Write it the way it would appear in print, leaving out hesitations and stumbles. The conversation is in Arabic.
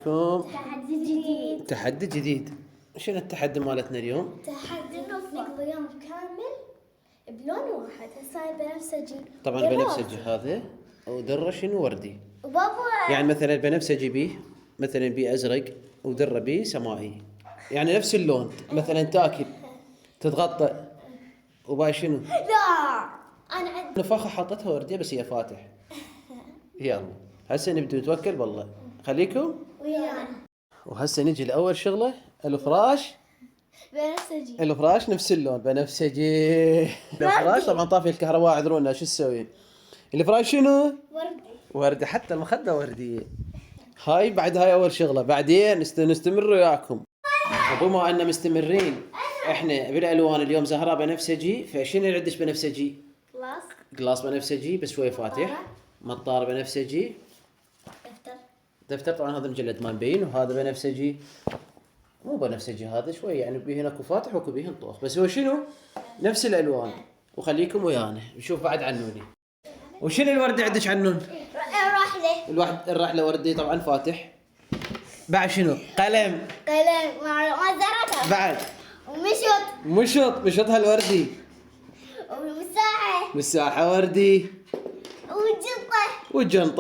تحدي جديد. تحدي جديد. شنو التحدي مالتنا اليوم؟ تحدي نقضي يوم كامل بلون واحد. هسه بنفسجي. طبعا البنفسجي هذا ودره شنو وردي. وبابا يعني مثلا البنفسجي بيه مثلا بيه ازرق ودره بيه سمائي. يعني نفس اللون. مثلا تاكل تتغطى وباي شنو؟ لا انا عندي نفاخه حاطتها ورديه بس هي فاتح. يلا هسه نبدو نتوكل بالله. خليكم ويانا وهسه نجي لاول شغله الفراش. بنفسجي. الفراش نفس اللون بنفسجي. الفراش طبعا طافي الكهرباء اعذرونا شو تسوي؟ الفراش شنو؟ وردي. وردي حتى المخده ورديه. هاي بعد هاي اول شغله بعدين نستمر وياكم. وبما ان مستمرين احنا بالالوان اليوم زهراء بنفسجي فشنو اللي عندش بنفسجي؟ خلاص. قلاص بنفسجي بس شوي فاتح. مطار بنفسجي. دفتر. دفتر طبعا هذا مجلد ما مبين وهذا بنفسجي. مو بنفسجي هذا شوي يعني بيه هناك فاتح وكو بيه طوخ بس هو شنو؟ نفس الالوان. وخليكم ويانا نشوف بعد عنوني. وشنو الوردي عندك عنون؟ الرحلة. الرحله وردي طبعا فاتح. بعد شنو؟ قلم. قلم مع زرتها. بعد ومشط. مشطها الوردي. ومساحة. مساحه وردي. وجنطة. والجنطه